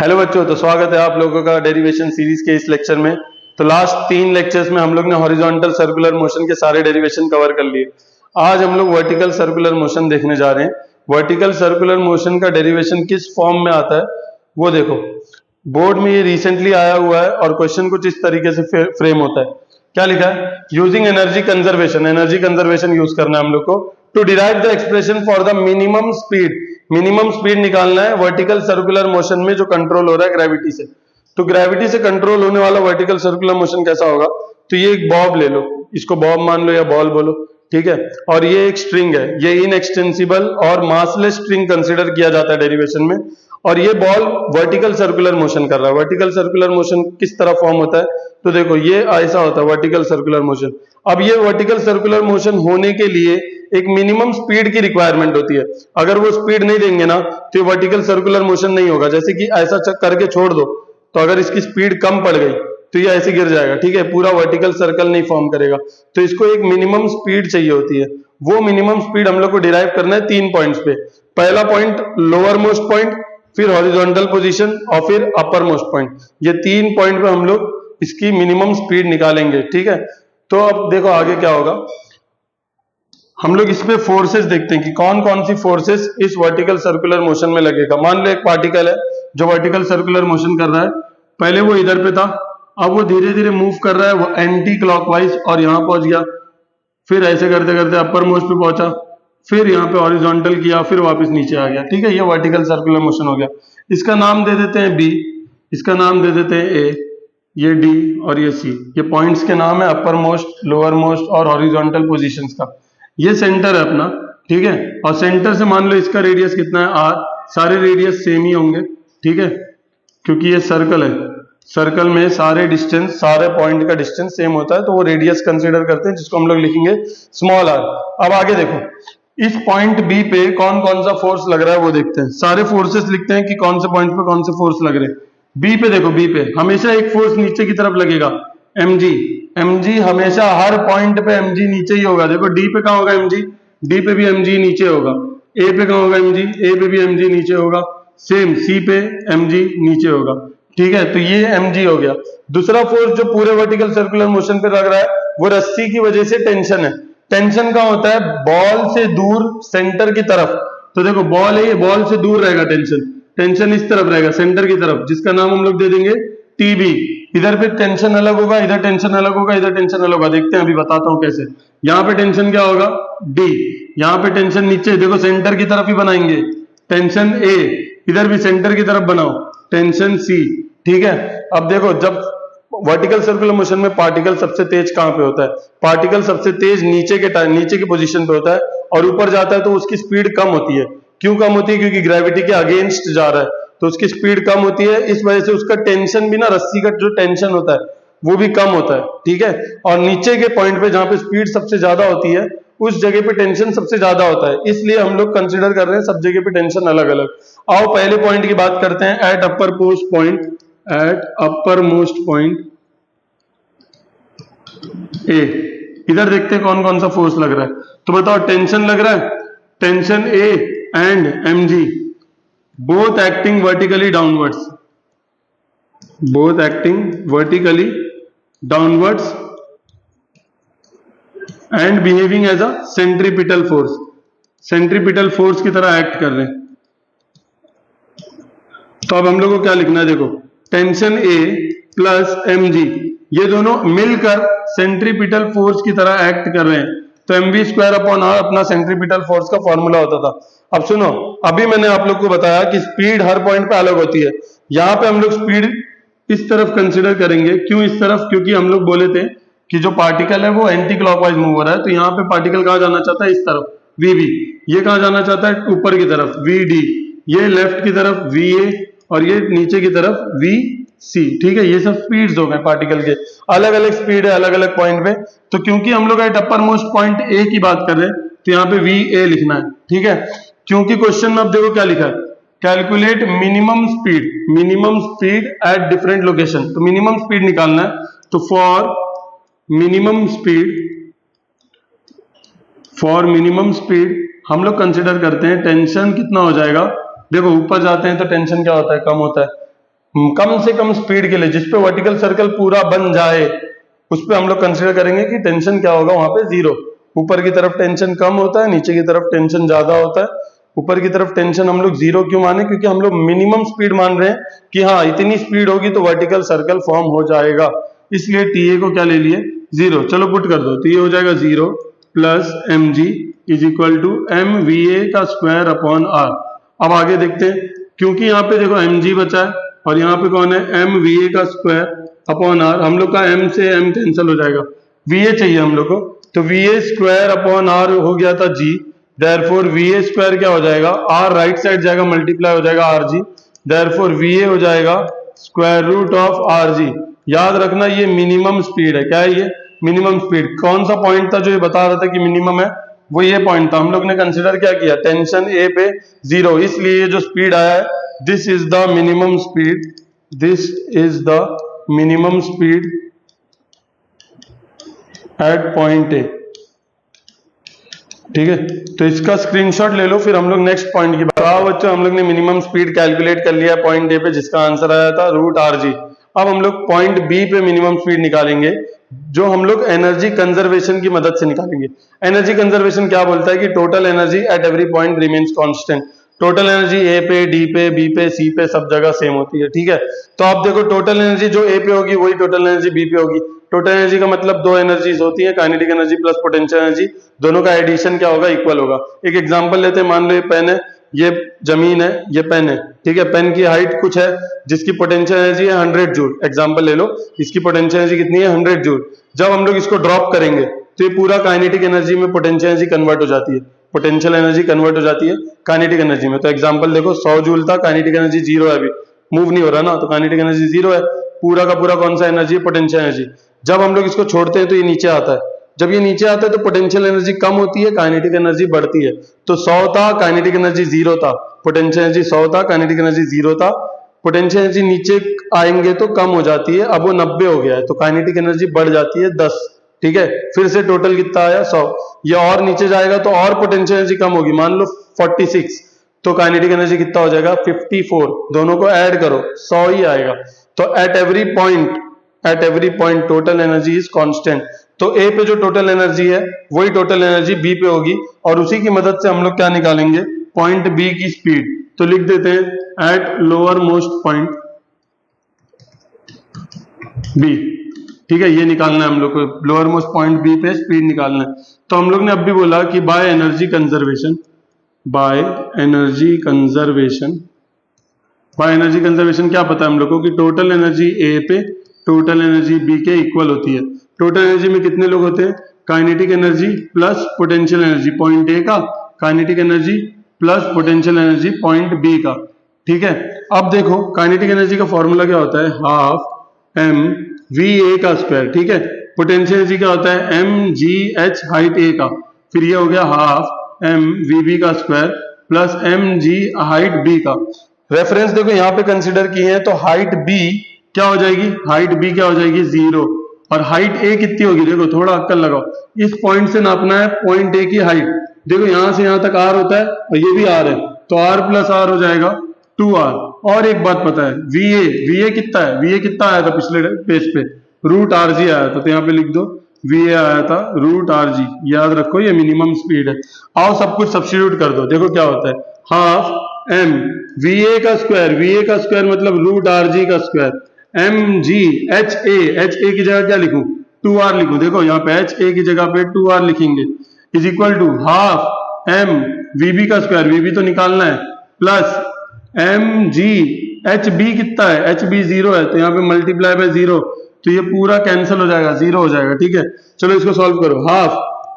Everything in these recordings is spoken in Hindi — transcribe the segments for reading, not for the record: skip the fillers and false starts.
हेलो बच्चों, तो स्वागत है आप लोगों का डेरिवेशन सीरीज के इस लेक्चर में। तो लास्ट 3 लेक्चर्स में हम लोग ने हॉरिजॉन्टल सर्कुलर मोशन के सारे डेरिवेशन कवर कर लिए। आज हम लोग वर्टिकल सर्कुलर मोशन देखने जा रहे हैं। वर्टिकल सर्कुलर मोशन का डेरिवेशन किस फॉर्म में आता है वो देखो। बोर्ड में ये रिसेंटली आया हुआ है और क्वेश्चन कुछ इस तरीके से फ्रेम होता है। क्या लिखा है? Using energy conservation, energy conservation use करना है हम लोग को to derive the expression for the minimum speed. Minimum speed निकालना है वर्टिकल सर्कुलर मोशन में जो कंट्रोल हो रहा है ग्रेविटी से। तो ग्रेविटी से कंट्रोल होने वाला वर्टिकल सर्कुलर मोशन कैसा होगा? तो ये एक बॉब ले लो, इसको बॉब मान लो या बॉल बोलो, ठीक है। और ये एक स्ट्रिंग है, ये इनएक्सटेंसिबल और मासलेस स्ट्रिंग कंसिडर किया जाता है डेरिवेशन में। और ये बॉल वर्टिकल सर्कुलर मोशन कर रहा है। वर्टिकल सर्कुलर मोशन किस तरह फॉर्म होता है? तो देखो ये ऐसा होता है वर्टिकल सर्कुलर मोशन। अब ये वर्टिकल सर्कुलर मोशन होने के लिए एक मिनिमम स्पीड की रिक्वायरमेंट होती है। अगर वो स्पीड नहीं देंगे ना तो ये वर्टिकल सर्कुलर मोशन नहीं होगा। जैसे कि ऐसा करके छोड़ दो, तो अगर इसकी स्पीड कम पड़ गई तो ये ऐसे गिर जाएगा, ठीक है, पूरा वर्टिकल सर्कल नहीं फॉर्म करेगा। तो इसको एक मिनिमम स्पीड चाहिए होती है। वो मिनिमम स्पीड हम लोग को डिराइव करना है 3 पॉइंट्स पे। पहला पॉइंट लोअर मोस्ट पॉइंट, फिर हॉरिजॉन्टल पोजीशन और फिर अपर मोस्ट पॉइंट। ये 3 पॉइंट पे हम लोग इसकी मिनिमम स्पीड निकालेंगे, ठीक है। तो अब देखो आगे क्या होगा। हम लोग इसमें फोर्सेस देखते हैं कि कौन कौन सी फोर्सेस इस वर्टिकल सर्कुलर मोशन में लगेगा। मान लो एक पार्टिकल है जो वर्टिकल सर्कुलर मोशन कर रहा है। पहले वो इधर पे था, अब वो धीरे धीरे मूव कर रहा है, वो एंटी क्लॉकवाइज और यहां पहुंच गया। फिर ऐसे करते करते अपर मोस्ट पे पहुंचा, फिर यहाँ पे हॉरिजॉन्टल किया, फिर वापस नीचे आ गया, ठीक है। ये वर्टिकल सर्कुलर मोशन हो गया। इसका नाम दे देते हैं बी, इसका नाम दे देते हैं ए, ये डी और ये सी। ये पॉइंट्स के नाम है अपर मोस्ट, लोअर मोस्ट और हॉरिजॉन्टल पोजीशंस का। ये सेंटर है अपना, ठीक है। और सेंटर से मान लो इसका रेडियस कितना है आर। सारे रेडियस सेम ही होंगे, ठीक है, क्योंकि ये सर्कल है। सर्कल में सारे डिस्टेंस, सारे पॉइंट का डिस्टेंस सेम होता है, तो वो रेडियस कंसीडर करते हैं, जिसको हम लोग लिखेंगे स्मॉल आर। अब आगे देखो, इस पॉइंट बी पे कौन कौन सा फोर्स लग रहा है वो देखते हैं। सारे फोर्सेस लिखते हैं कि कौन से पॉइंट पे कौन से फोर्स लग रहे हैं। बी पे देखो, बी पे हमेशा एक फोर्स नीचे की तरफ लगेगा, mg। mg हमेशा हर पॉइंट पे mg नीचे ही होगा। देखो डी पे कहां होगा mg? डी पे भी mg नीचे होगा। ए पे कहां होगा mg? ए पे भी mg नीचे होगा। सेम सी पे mg नीचे होगा, ठीक है। तो ये mg हो गया। दूसरा फोर्स जो पूरे वर्टिकल सर्कुलर मोशन पे लग रहा है वो रस्सी की वजह से टेंशन है। टेंशन का होता है बॉल से दूर सेंटर की तरफ। तो देखो बॉल है, ये बॉल से दूर रहेगा टेंशन। टेंशन इस तरफ रहेगा सेंटर की तरफ, जिसका नाम हम लोग दे देंगे टीबी। इधर पे टेंशन अलग होगा, इधर टेंशन अलग होगा, इधर टेंशन अलग होगा। देखते हैं, अभी बताता हूं कैसे। यहाँ पे टेंशन क्या होगा? डी। यहाँ पे टेंशन नीचे, देखो सेंटर की तरफ ही बनाएंगे, टेंशन ए। इधर भी सेंटर की तरफ बनाओ, टेंशन सी, ठीक है। अब देखो, जब वर्टिकल सर्कुलर मोशन में पार्टिकल सबसे तेज कहां पे होता है? पार्टिकल सबसे तेज नीचे के पोजीशन पे होता है, और ऊपर जाता है तो उसकी स्पीड कम होती है। क्यों कम होती है? क्योंकि ग्रेविटी के अगेंस्ट जा रहा है, तो उसकी स्पीड कम होती है। इस वजह से उसका टेंशन भी ना, रस्सी का जो टेंशन होता है वो भी कम होता है, ठीक है। और नीचे के पॉइंट पे जहां पे स्पीड सबसे ज्यादा होती है उस जगह पे टेंशन सबसे ज्यादा होता है। इसलिए हम लोग कंसीडर कर रहे हैं सब जगह पे टेंशन अलग अलग। आओ पहले पॉइंट की बात करते हैं, at upper most point. At upper most point A, इधर देखते हैं कौन कौन सा फोर्स लग रहा है। तो बताओ, टेंशन लग रहा है, tension A and mg both acting vertically downwards, both acting vertically downwards and behaving as a centripetal force, centripetal force की तरह एक्ट कर रहे हैं। तो अब हम लोग को क्या लिखना है? देखो, टेंशन ए प्लस mg, ये दोनों मिलकर सेंट्रीपिटल फोर्स की तरह एक्ट कर रहे हैं। तो mv स्क्वायर अपॉन आर अपना सेंट्रीपिटल फोर्स का फॉर्मूला होता था। अब सुनो, अभी मैंने आप लोग को बताया कि स्पीड हर पॉइंट पे अलग होती है। यहां पे हम लोग स्पीड इस तरफ कंसीडर करेंगे। क्यों इस तरफ? क्योंकि हम लोग बोले थे कि जो पार्टिकल है वो एंटी क्लॉकवाइज मूव हो रहा है, तो यहाँ पे पार्टिकल कहां जाना चाहता है? इस तरफ, vb। ये कहां जाना चाहता है? ऊपर की तरफ, vd। ये लेफ्ट की तरफ, va, और ये नीचे की तरफ, vc, ठीक है। ये सब स्पीड्स हो गए पार्टिकल के, अलग अलग स्पीड है अलग अलग पॉइंट पे। तो क्योंकि हम लोग at upper most point A की बात कर रहे हैं, तो यहाँ पे va लिखना है, ठीक है। क्योंकि क्वेश्चन में अब देखो क्या लिखा है, calculate minimum speed, minimum speed at different location. तो मिनिमम स्पीड निकालना है, तो फॉर मिनिमम स्पीड हम लोग कंसिडर करते हैं टेंशन कितना हो जाएगा। देखो ऊपर जाते हैं तो टेंशन क्या होता है? कम होता है। कम से कम स्पीड के लिए जिसपे वर्टिकल सर्कल पूरा बन जाए उस पे हम लोग कंसिडर करेंगे कि टेंशन क्या होगा वहां पे 0। ऊपर की तरफ टेंशन कम होता है, नीचे की तरफ टेंशन ज्यादा होता है। ऊपर की तरफ टेंशन हम लोग 0 क्यों माने, क्योंकि हम लोग मिनिमम स्पीड मान रहे हैं कि हाँ इतनी स्पीड होगी तो वर्टिकल सर्कल फॉर्म हो जाएगा, इसलिए TA को क्या ले लिए 0। चलो पुट कर दो, तो ये हो जाएगा 0 plus mg is equal to mva का स्क्वायर अपॉन r। अब आगे देखते हैं, क्योंकि यहाँ पे देखो mg बचा है और यहाँ पे कौन है mva का स्क्वायर अपॉन r। हम लोग का m से m कैंसिल हो जाएगा, va चाहिए हम लोग को, तो va स्क्वायर अपॉन r हो गया था g, देयरफॉर va स्क्वायर क्या हो जाएगा, r राइट साइड जाएगा मल्टीप्लाई हो जाएगा rg, देयरफॉर va हो जाएगा स्क्वायर रूट ऑफ rg। याद रखना ये मिनिमम स्पीड है, क्या है ये मिनिमम स्पीड। कौन सा पॉइंट था जो ये बता रहा था कि मिनिमम है, वो ये पॉइंट था। हम लोग ने कंसिडर क्या किया, टेंशन A पे 0, इसलिए ये जो स्पीड आया है this is the minimum speed, this is the minimum speed at point A। ठीक है, तो इसका स्क्रीनशॉट ले लो, फिर हम लोग नेक्स्ट पॉइंट की बात। बच्चों हम लोग ने मिनिमम स्पीड कैलकुलेट कर लिया पॉइंट A पे, जिसका आंसर आया था रूट RG। अब हम लोग पॉइंट B पे मिनिमम स्पीड निकालेंगे, जो हम लोग एनर्जी कंजर्वेशन की मदद से निकालेंगे। एनर्जी कंजर्वेशन क्या बोलता है कि total energy at every point remains constant. Total energy A पे, D पे, B पे, C पे सब जगह सेम होती है। ठीक है, तो आप देखो टोटल एनर्जी जो A पे होगी वही टोटल एनर्जी B पे होगी। टोटल एनर्जी का मतलब दो एनर्जीज होती है, kinetic energy plus potential energy, दोनों का एडिशन क्या होगा, इक्वल होगा। एक एग्जांपल लेते हैं, मान लो ये पेन है, ये जमीन है, ये पेन है। ठीक है, पेन की हाइट कुछ है जिसकी पोटेंशियल एनर्जी है 100 जूल, एग्जांपल ले लो, इसकी पोटेंशियल एनर्जी कितनी है 100 जूल। जब हम लोग इसको ड्रॉप करेंगे तो ये पूरा काइनेटिक एनर्जी में पोटेंशियल एनर्जी कन्वर्ट हो जाती है, पोटेंशियल एनर्जी कन्वर्ट हो जाती है काइनेटिक एनर्जी में। तो एग्जांपल देखो 100 जूल था, काइनेटिक एनर्जी 0 है, अभी मूव नहीं हो रहा ना, तो काइनेटिक एनर्जी 0 है। पूरा का पूरा कौन सा एनर्जी है, पोटेंशियल एनर्जी। जब हम लोग इसको छोड़ते हैं तो ये नीचे आता है, जब ये नीचे आता है तो पोटेंशियल एनर्जी कम होती है, काइनेटिक एनर्जी बढ़ती है। तो 100 था, काइनेटिक एनर्जी 0 था, पोटेंशियल एनर्जी 100 था, काइनेटिक एनर्जी 0 था। पोटेंशियल एनर्जी नीचे आएंगे तो कम हो जाती है, अब वो 90 हो गया है, तो काइनेटिक एनर्जी बढ़ जाती है 10। ठीक है, फिर से टोटल कितना आया 100। ये और नीचे जाएगा तो और पोटेंशियल एनर्जी कम होगी, मान लो 46, तो काइनेटिक एनर्जी कितना हो जाएगा 54। दोनों को ऐड करो 100 ही आएगा। तो at every point total energy is constant. तो A पे जो टोटल एनर्जी है वही टोटल एनर्जी B पे होगी, और उसी की मदद से हम लोग क्या निकालेंगे, पॉइंट B की स्पीड। तो लिख देते हैं at lower most point B। ठीक है, ये निकालना है हम लोग को, लोअर मोस्ट पॉइंट B पे स्पीड निकालना है। तो हम लोग ने अब भी बोला कि बाय एनर्जी कंजर्वेशन क्या पता है हम लोग को कि टोटल एनर्जी A पे टोटल एनर्जी B के इक्वल होती है। टोटल एनर्जी में कितने लोग होते हैं, kinetic energy plus potential energy point A का, kinetic energy plus potential energy point B का। ठीक है, अब देखो काइनेटिक एनर्जी का फॉर्मूला क्या होता है, हाफ mva का स्क्वायर। ठीक है, पोटेंशियल एनर्जी क्या होता है mgh हाइट A का, फिर ये हो गया हाफ mvb का square plus mg height B का। रेफरेंस देखो यहाँ पे कंसिडर किए हैं, तो हाइट B क्या हो जाएगी, हाइट B क्या हो जाएगी 0, और हाइट A कितनी होगी, देखो थोड़ा अक्कल लगाओ, इस पॉइंट से नापना है पॉइंट A की हाइट। देखो यहां से यहां तक r होता है और ये भी r है, तो r प्लस r हो जाएगा 2r। और एक बात पता है, va कितना है, va कितना आया था पिछले पेज पे, रूट RG आया था, तो यहाँ पे लिख दो va आया था रूट RG। याद रखो ये मिनिमम स्पीड है। आओ सब कुछ सब्स्टिट्यूट कर दो, देखो क्या होता है, हाफ m va का स्क्वायर मतलब रूट RG का स्क्वायर, mg ha की जगह क्या लिखूं, 2r लिखूं। देखो यहाँ पे ha की जगह पे 2r लिखेंगे, is equal to half m vb का स्क्वायर, vb तो निकालना है, प्लस mg hb कितना है, hb 0 है, तो यहाँ पे मल्टीप्लाई बाय 0, तो ये पूरा कैंसिल हो जाएगा, 0 हो जाएगा। ठीक है, चलो इसको सॉल्व करो, हाफ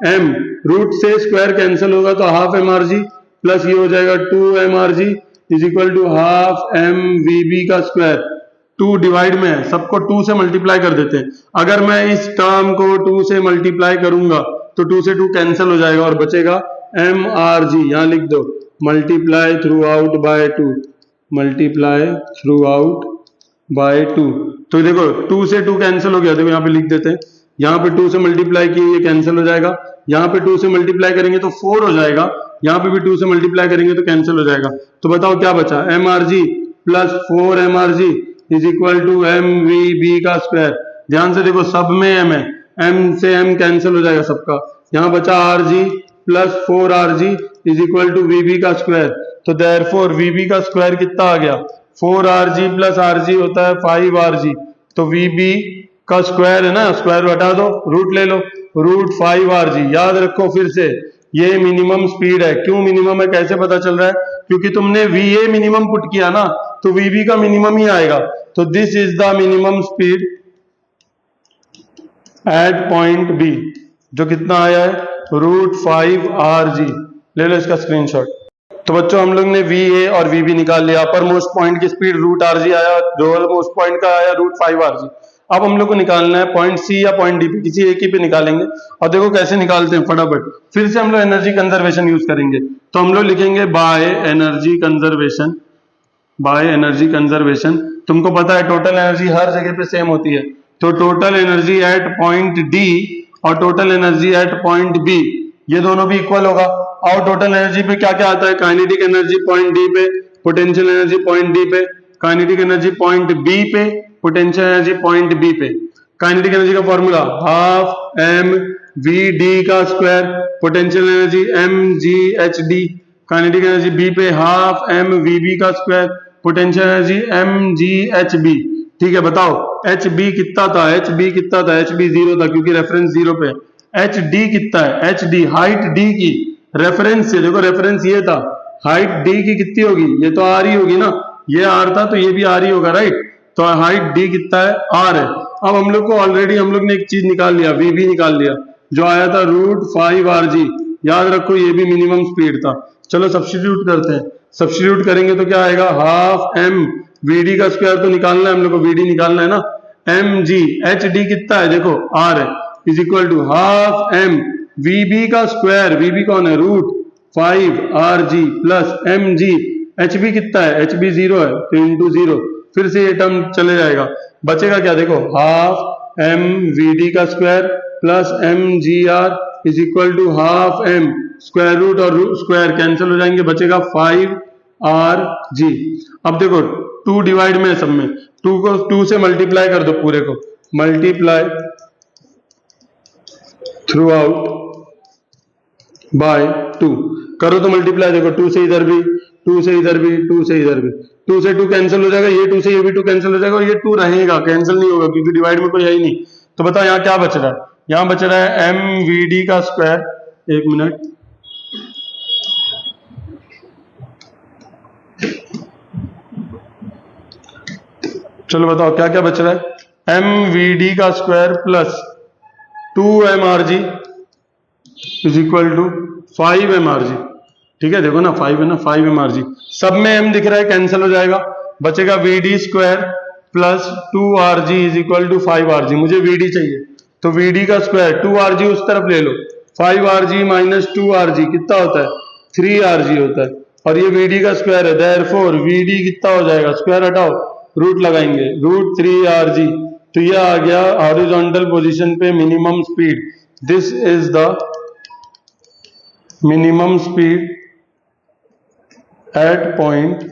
m रूट से स्क्वायर कैंसिल होगा तो हाफ mrg प्लस ये हो जाएगा 2 mrg is equal to half m vb का स्क्वायर। 2 डिवाइड में है, सबको 2 से मल्टीप्लाई कर देते हैं। अगर मैं इस टर्म को 2 से मल्टीप्लाई करूंगा तो 2 से 2 कैंसिल हो जाएगा और बचेगा mrg, यहां लिख दो multiply through out by 2, multiply through out by 2। तो देखो 2 से 2 कैंसिल हो गया, देखो यहाँ पे लिख देते हैं, यहाँ पे 2 से मल्टीप्लाई किए ये कैंसिल हो जाएगा, यहाँ पे 2 से मल्टीप्लाई करेंगे तो 4 हो जाएगा, यहाँ पे भी 2 से मल्टीप्लाई करेंगे तो कैंसिल हो जाएगा। तो बताओ क्या बचा, mrg plus 4 mrg is equal to M V B का स्क्वायर। ध्यान से देखो सब में एम है, एम से एम कैंसिल हो जाएगा सबका, यहाँ बचा R G plus 4rg is equal to V B का स्क्वायर। तो देयरफॉर वी बी का स्क्वायर कितना आ गया, 4rg प्लस rg होता है 5rg। तो वी बी का स्क्वायर है ना, स्क्वायर हटा दो, रूट ले लो, रूट 5rg। याद रखो फिर से ये मिनिमम स्पीड है। क्यों मिनिमम है, कैसे पता चल रहा है, क्योंकि तुमने वी ए मिनिमम पुट किया ना, तो वी बी का मिनिमम ही आएगा। तो this is the minimum speed at point B, जो कितना आया है रूट 5rg। ले लो इसका स्क्रीनशॉट। तो बच्चों हम लोग ने वी ए और वी बी निकाल लिया। अपर मोस्ट पॉइंट की स्पीड रूट आर जी आया, लोअर मोस्ट पॉइंट का आया रूट 5rg। अब हम लोग को निकालना है पॉइंट सी या पॉइंट डी पे, किसी एक ही पे निकालेंगे। और देखो कैसे निकालते हैं फटाफट। फिर से हम लोग एनर्जी कंजर्वेशन यूज करेंगे। तो हम लोग लिखेंगे by energy conservation, by energy conservation. तुमको पता है टोटल एनर्जी हर जगह पे सेम होती है, तो total energy at point D और total energy at point B, ये दोनों भी इक्वल होगा। और टोटल एनर्जी पे क्या क्या आता है, काइनेटिक एनर्जी पॉइंट डी पे, पोटेंशियल एनर्जी पॉइंट डी पे, काइनेटिक एनर्जी पॉइंट बी पे, पोटेंशियल एनर्जी पॉइंट बी पे। काइनेटिक एनर्जी का formula half M V D का square, potential energy M G H D. Kinetic energy B पे हाफ एम वी बी का square, potential energy M G H B. ठीक है, बताओ एच बी कितना था, एच बी कितना था, एच बी 0 था क्योंकि रेफरेंस 0 पे। एच डी कितना है, एच डी हाइट डी की रेफरेंस से, देखो रेफरेंस ये था, हाइट डी की कितनी होगी, ये तो आर ही होगी ना, ये आर था तो ये भी आर ही होगा, राइट। तो हाइट डी कितना है, आर है। अब हम लोग को ऑलरेडी हम लोग ने एक चीज निकाल लिया, वी बी निकाल लिया, जो आया था रूट 5rg। याद रखो ये भी मिनिमम स्पीड था। चलो सब्स्टिट्यूट करते हैं। सब्स्टिट्यूट करेंगे तो क्या आएगा, हाफ एम वी डी का स्क्वायर तो निकालना है हम लोग को, वी डी निकालना है ना, एम जी एच डी कितना है, देखो आर है, is equal to half M V B का स्क्वायर, वी बी कौन है root 5rg plus M G H B कितना है, एच बी 0 है तो इंटू 0, फिर से ये टर्म चले जाएगा, बचेगा क्या, देखो हाफ एम वी डी का square plus M G R is equal to half M, square root और स्क्वायर कैंसिल हो जाएंगे, बचेगा 5rg। अब देखो 2 डिवाइड में सब में, 2 को 2 से मल्टीप्लाई कर दो, पूरे को मल्टीप्लाई थ्रू आउट बाय 2 करो तो मल्टीप्लाई, देखो 2 से इधर भी, 2 से इधर भी, 2 से इधर भी, 2 से 2 कैंसिल हो जाएगा, ये 2 से ये भी 2 कैंसिल हो जाएगा, और ये 2 रहेगा, कैंसिल नहीं होगा क्योंकि डिवाइड में कोई है ही नहीं। तो बताओ यहाँ क्या बच रहा है, यहाँ बच रहा है एम वी डी का स्क्वायर, एक मिनट, चलो बताओ क्या क्या बच रहा है, एम वी डी का square plus 2mrg is equal to 5mrg। ठीक है, देखो ना 5 है ना, 5mrg, सब में m दिख रहा है, कैंसिल हो जाएगा, बचेगा V D square plus 2rg is equal to 5rg। मुझे वी डी चाहिए तो वी डी का स्क्वायर 2rg उस तरफ ले लो, 5rg माइनस 2rg कितना होता है, 3rg होता है, और ये वी डी का स्क्वायर है, देयरफॉर वी डी कितना हो जाएगा, स्क्वायर हटाओ, रूट लगाएंगे, रूट 3rg। तो ये आ गया हॉरिजॉन्टल पोजीशन पे minimum speed. This is the minimum speed at point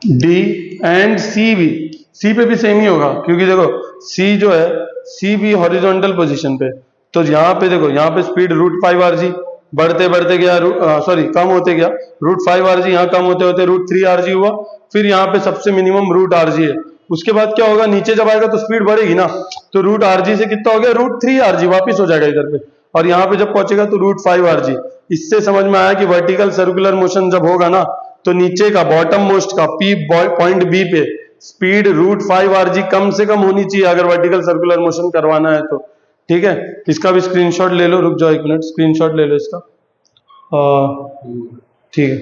D and C भी। सी पे भी सेम ही होगा क्योंकि देखो सी जो है, सी भी हॉरिजॉन्टल पोजीशन पे, तो यहाँ पे देखो, यहाँ पे स्पीड रूट 5rg बढ़ते बढ़ते गया, सॉरी कम होते गया, रूट 5rg, यहाँ कम होते होते रूट 3rg हुआ, फिर यहाँ पे सबसे मिनिमम रूट rg है। उसके बाद क्या होगा, नीचे जब आएगा तो स्पीड बढ़ेगी ना, तो रूट rg से कितना हो गया, रूट 3rg वापिस हो जाएगा इधर पे, और यहाँ पे जब पहुंचेगा तो रूट 5rg। इससे समझ में आया कि वर्टिकल सर्कुलर मोशन जब होगा ना, तो नीचे का बॉटम मोस्ट का पी पॉइंट बी पे स्पीड रूट 5rg कम से कम होनी चाहिए अगर वर्टिकल सर्कुलर मोशन करवाना है तो। ठीक है, इसका भी स्क्रीनशॉट ले लो, रुक जाओ एक मिनट, स्क्रीनशॉट ले लो इसका, ठीक है।